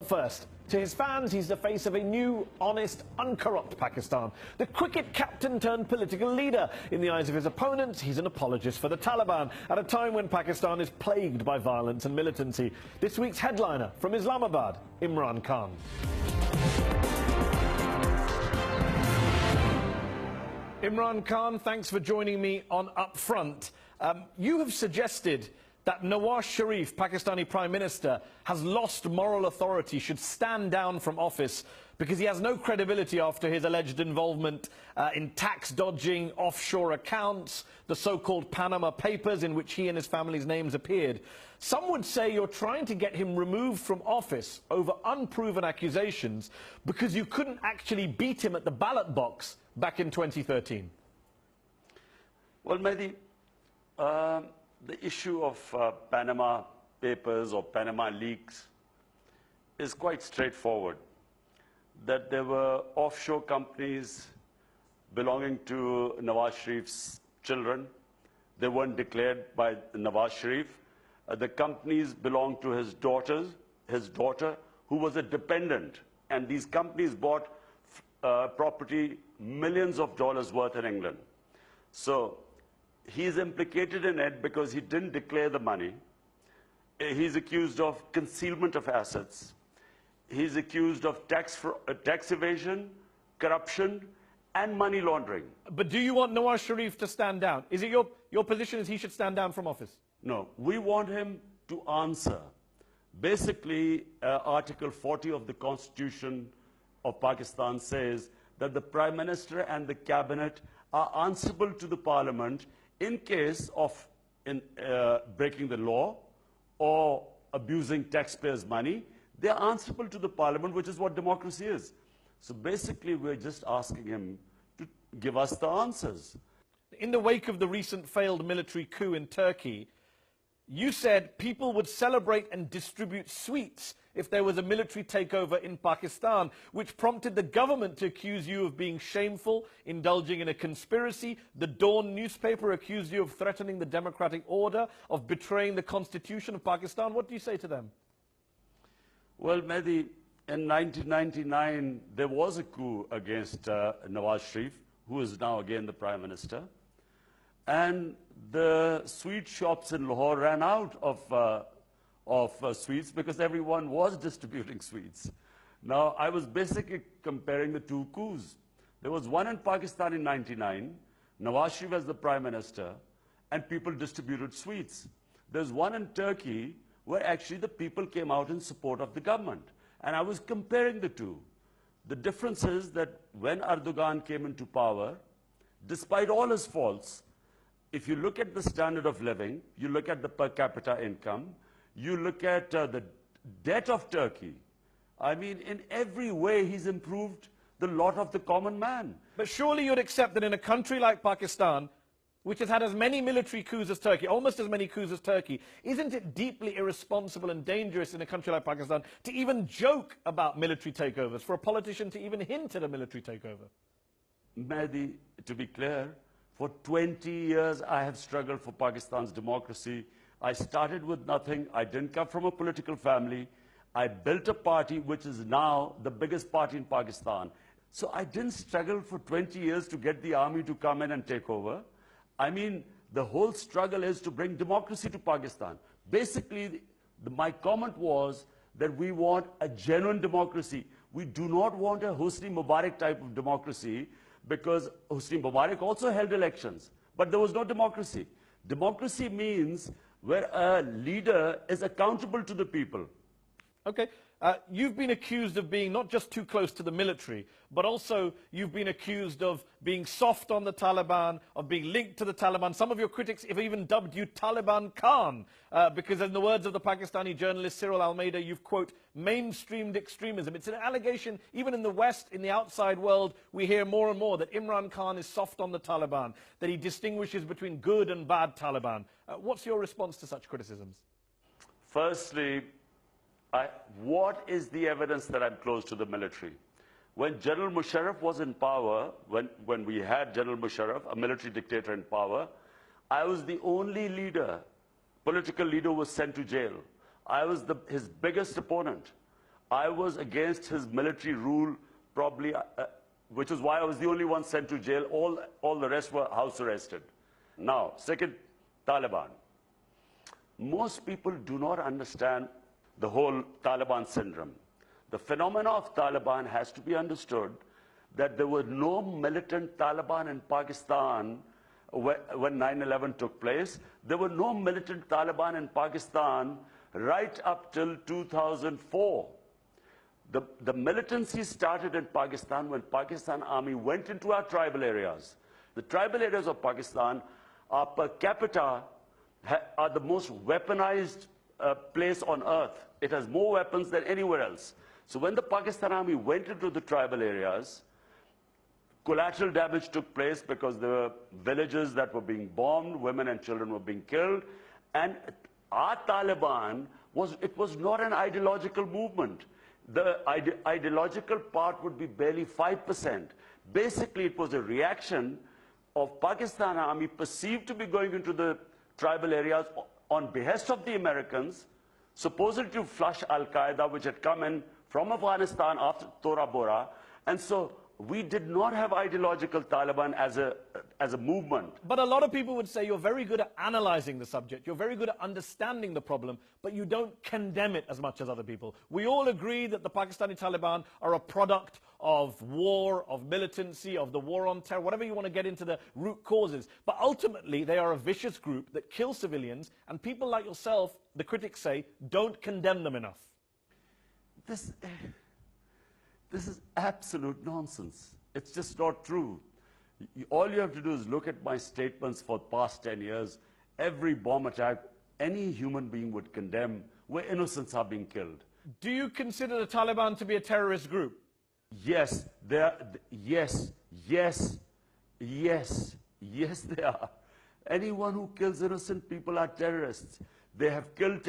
First, to his fans, he's the face of a new, honest, uncorrupt Pakistan. The cricket captain turned political leader. In the eyes of his opponents, he's an apologist for the Taliban at a time when Pakistan is plagued by violence and militancy. This week's headliner from Islamabad, Imran Khan. Imran Khan, thanks for joining me on UpFront. You have suggested that Nawaz Sharif, Pakistani Prime Minister, has lost moral authority, should stand down from office because he has no credibility after his alleged involvement in tax dodging, offshore accounts, the so-called Panama Papers in which he and his family's names appeared. Some would say you're trying to get him removed from office over unproven accusations because you couldn't actually beat him at the ballot box back in 2013. Well, Mehdi, the issue of Panama Papers or Panama leaks is quite straightforward. That there were offshore companies belonging to Nawaz Sharif's children. They weren't declared by Nawaz Sharif. The companies belonged to his daughter, who was a dependent. And these companies bought property, millions of dollars worth in England. So he's implicated in it because he didn't declare the money. He's accused of concealment of assets. He's accused of tax evasion, corruption, and money laundering. But do you want Nawaz Sharif to stand down? Is it your position is he should stand down from office? No, we want him to answer. Basically, Article 40 of the Constitution of Pakistan says that the Prime Minister and the Cabinet are answerable to the Parliament in case of breaking the law or abusing taxpayers' money. They are answerable to the Parliament, which is what democracy is. So basically, we're just asking him to give us the answers. In the wake of the recent failed military coup in Turkey, you said people would celebrate and distribute sweets if there was a military takeover in Pakistan, which prompted the government to accuse you of being shameful, indulging in a conspiracy. The Dawn newspaper accused you of threatening the democratic order, of betraying the constitution of Pakistan. What do you say to them? Well, Mehdi, in 1999, there was a coup against Nawaz Sharif, who is now again the Prime Minister. And the sweet shops in Lahore ran out of sweets because everyone was distributing sweets. Now, I was basically comparing the two coups. There was one in Pakistan in 99, Nawaz Sharif as the Prime Minister, and people distributed sweets. There's one in Turkey where actually the people came out in support of the government. And I was comparing the two. The difference is that when Erdogan came into power, despite all his faults, if you look at the standard of living, you look at the per capita income, you look at the debt of Turkey, I mean, in every way he's improved the lot of the common man. But surely you'd accept that in a country like Pakistan, which has had as many military coups as Turkey, almost as many coups as Turkey, isn't it deeply irresponsible and dangerous in a country like Pakistan to even joke about military takeovers, for a politician to even hint at a military takeover? Mehdi, to be clear, for 20 years I have struggled for Pakistan's democracy. I started with nothing. I didn't come from a political family. I built a party which is now the biggest party in Pakistan. So I didn't struggle for 20 years to get the army to come in and take over. I mean, the whole struggle is to bring democracy to Pakistan. Basically, my comment was that we want a genuine democracy. We do not want a Hosni Mubarak type of democracy, because Hosni Mubarak also held elections, but there was no democracy. Democracy means where a leader is accountable to the people. Okay. You've been accused of being not just too close to the military, but also you've been accused of being soft on the Taliban, of being linked to the Taliban. Some of your critics have even dubbed you Taliban Khan, because in the words of the Pakistani journalist Cyril Almeida, you've, quote, mainstreamed extremism. It's an allegation, even in the West, in the outside world, we hear more and more that Imran Khan is soft on the Taliban, that he distinguishes between good and bad Taliban. What's your response to such criticisms? Firstly, what is the evidence that I'm close to the military? When General Musharraf was in power, when we had General Musharraf, a military dictator in power, I was the only leader, political leader who was sent to jail. I was his biggest opponent. I was against his military rule, probably, which is why I was the only one sent to jail. All the rest were house arrested. Now, second, Taliban. Most people do not understand the whole Taliban syndrome. The phenomena of Taliban has to be understood that there were no militant Taliban in Pakistan when 9/11 took place. There were no militant Taliban in Pakistan right up till 2004. The militancy started in Pakistan when Pakistan Army went into our tribal areas. The tribal areas of Pakistan are per capita are the most weaponized place on earth. It has more weapons than anywhere else. So when the Pakistan Army went into the tribal areas, collateral damage took place because there were villages that were being bombed, women and children were being killed, and our Taliban was not an ideological movement. The ideological part would be barely 5%. Basically, it was a reaction of Pakistan Army perceived to be going into the tribal areas on behest of the Americans, supposedly to flush Al-Qaeda, which had come in from Afghanistan after Tora Bora. And so we did not have ideological Taliban as a movement. But a lot of people would say you're very good at analyzing the subject, you're very good at understanding the problem, but you don't condemn it as much as other people. We all agree that the Pakistani Taliban are a product of war, of militancy, of the war on terror, whatever you want to get into the root causes. But ultimately, they are a vicious group that kill civilians, and people like yourself, the critics say, don't condemn them enough. This is absolute nonsense. It's just not true. All you have to do is look at my statements for the past 10 years. Every bomb attack any human being would condemn, where innocents are being killed. Do you consider the Taliban to be a terrorist group? Yes, they are. Yes, they are. Anyone who kills innocent people are terrorists. They have killed,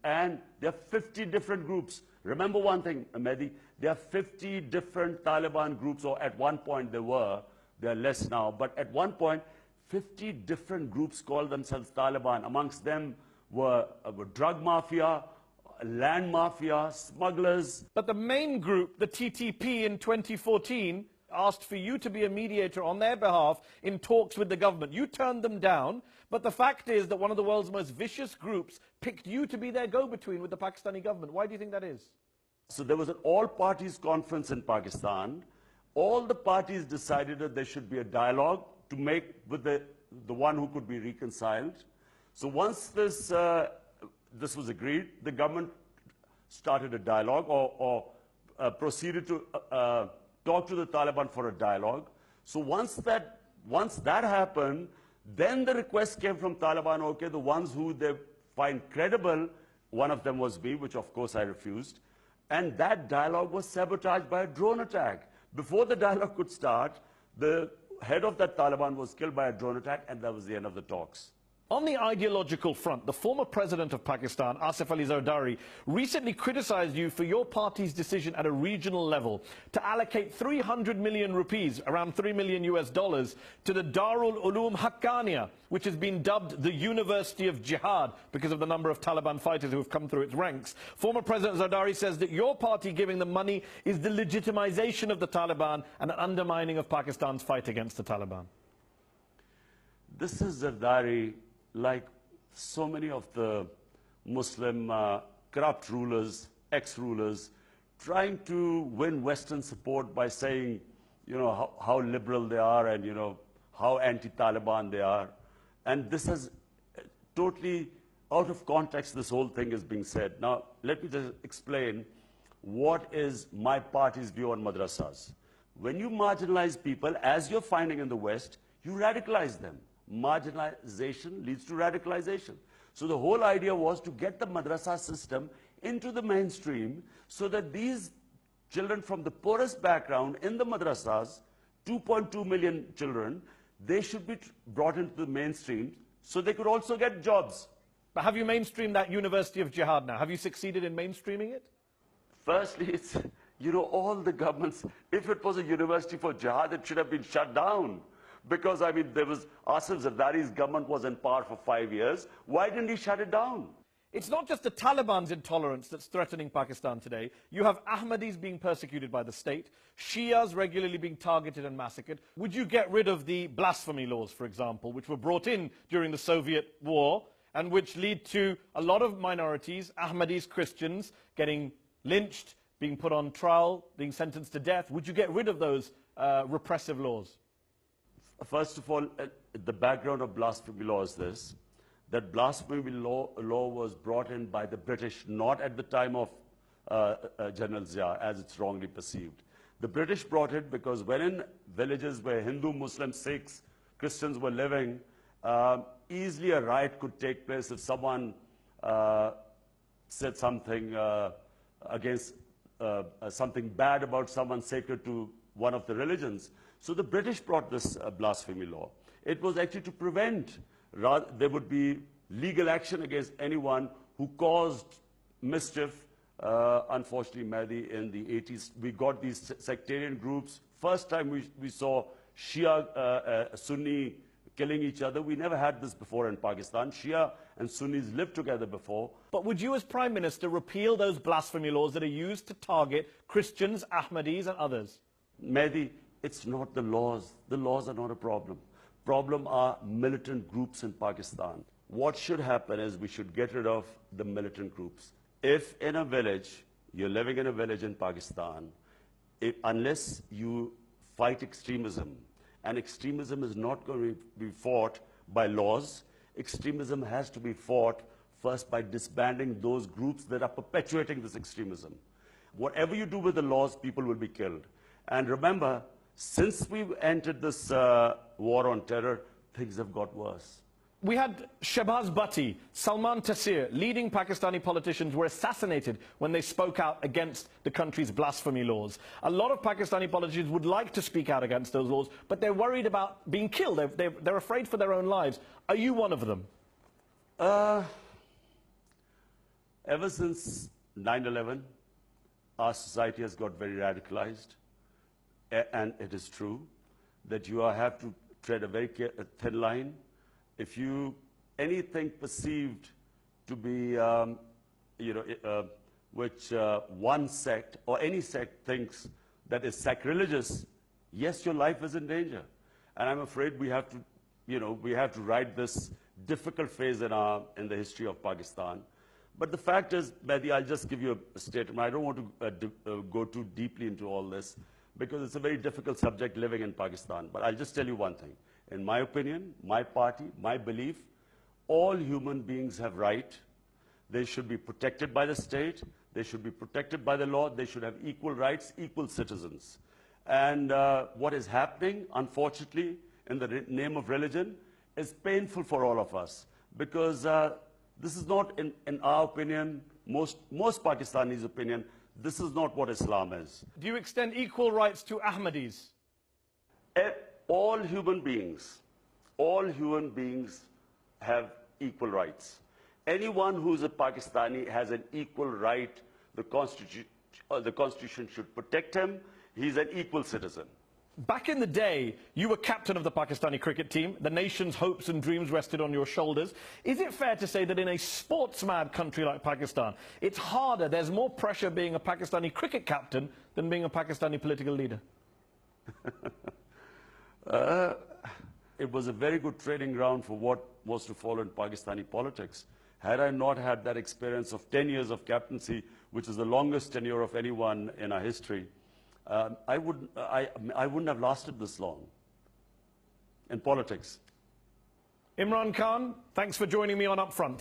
and there are 50 different groups. Remember one thing, Mehdi, there are 50 different Taliban groups, or at one point there were less now, but at one point, 50 different groups called themselves Taliban. Amongst them were drug mafia, land mafia, smugglers. But the main group, the TTP in 2014, asked for you to be a mediator on their behalf in talks with the government. You turned them down, but the fact is that one of the world's most vicious groups picked you to be their go-between with the Pakistani government. Why do you think that is? So there was an all-parties conference in Pakistan. All the parties decided that there should be a dialogue to make with the one who could be reconciled. So once this was agreed, the government started a dialogue or proceeded to talk to the Taliban for a dialogue. So once that happened, then the request came from Taliban, okay, the ones who they find credible, one of them was me, which of course I refused. And that dialogue was sabotaged by a drone attack. Before the dialogue could start, the head of that Taliban was killed by a drone attack, and that was the end of the talks. On the ideological front, the former president of Pakistan, Asif Ali Zardari, recently criticized you for your party's decision at a regional level to allocate 300 million rupees, around $3 million US, to the Darul Uloom Haqqaniya, which has been dubbed the University of Jihad because of the number of Taliban fighters who have come through its ranks. Former President Zardari says that your party giving them money is the legitimization of the Taliban and an undermining of Pakistan's fight against the Taliban. This is Zardari, like so many of the Muslim corrupt rulers, ex-rulers, trying to win Western support by saying, you know, how liberal they are and, you know, how anti-Taliban they are. And this is totally out of context, this whole thing is being said. Now, let me just explain what is my party's view on madrasas. When you marginalize people, as you're finding in the West, you radicalize them. Marginalization leads to radicalization. So the whole idea was to get the madrasa system into the mainstream so that these children from the poorest background in the madrasas, 2.2 million children, they should be brought into the mainstream so they could also get jobs. But have you mainstreamed that University of Jihad now? Have you succeeded in mainstreaming it? Firstly, it's, you know, all the governments, if it was a university for jihad, it should have been shut down. Because, I mean, there was Asif Zardari's government was in power for 5 years. Why didn't he shut it down? It's not just the Taliban's intolerance that's threatening Pakistan today. You have Ahmadis being persecuted by the state, Shias regularly being targeted and massacred. Would you get rid of the blasphemy laws, for example, which were brought in during the Soviet war and which lead to a lot of minorities, Ahmadis, Christians, getting lynched, being put on trial, being sentenced to death? Would you get rid of those repressive laws? First of all, the background of blasphemy law is this, that blasphemy law was brought in by the British, not at the time of General Zia, as it's wrongly perceived. The British brought it because when in villages where Hindu, Muslim, Sikhs, Christians were living, easily a riot could take place if someone said something against something bad about someone sacred to one of the religions. So the British brought this blasphemy law. It was actually to prevent there would be legal action against anyone who caused mischief. Unfortunately, Mehdi, in the 80s, we got these sectarian groups. First time we saw Shia, Sunni killing each other. We never had this before in Pakistan. Shia and Sunnis lived together before. But would you, as Prime Minister, repeal those blasphemy laws that are used to target Christians, Ahmadis and others? Mehdi, it's not the laws. The laws are not a problem. Problem are militant groups in Pakistan. What should happen is we should get rid of the militant groups. If in a village, you're living in a village in Pakistan, unless you fight extremism, and extremism is not going to be fought by laws, extremism has to be fought first by disbanding those groups that are perpetuating this extremism. Whatever you do with the laws, people will be killed. And remember, since we've entered this war on terror, things have got worse. We had Shahbaz Bhatti, Salman Taseer, leading Pakistani politicians were assassinated when they spoke out against the country's blasphemy laws. A lot of Pakistani politicians would like to speak out against those laws, but they're worried about being killed. They're afraid for their own lives. Are you one of them? Ever since 9/11, our society has got very radicalized. And it is true that you have to tread a very thin line. If anything perceived to be, which one sect or any sect thinks that is sacrilegious, yes, your life is in danger. And I'm afraid we have to ride this difficult phase in the history of Pakistan. But the fact is, Mehdi, I'll just give you a statement. I don't want to go too deeply into all this, because it's a very difficult subject living in Pakistan. But I'll just tell you one thing. In my opinion, my party, my belief, all human beings have rights. They should be protected by the state. They should be protected by the law. They should have equal rights, equal citizens. And what is happening, unfortunately, in the name of religion, is painful for all of us. Because this is not, in our opinion, most Pakistanis' opinion, this is not what Islam is. Do you extend equal rights to Ahmadis? All human beings have equal rights. Anyone who's a Pakistani has an equal right. The Constitution should protect him. He's an equal citizen. Back in the day, you were captain of the Pakistani cricket team. The nation's hopes and dreams rested on your shoulders. Is it fair to say that in a sports-mad country like Pakistan, it's harder, there's more pressure being a Pakistani cricket captain than being a Pakistani political leader? It was a very good training ground for what was to follow in Pakistani politics. Had I not had that experience of 10 years of captaincy, which is the longest tenure of anyone in our history, I wouldn't have lasted this long in politics. Imran Khan, thanks for joining me on UpFront.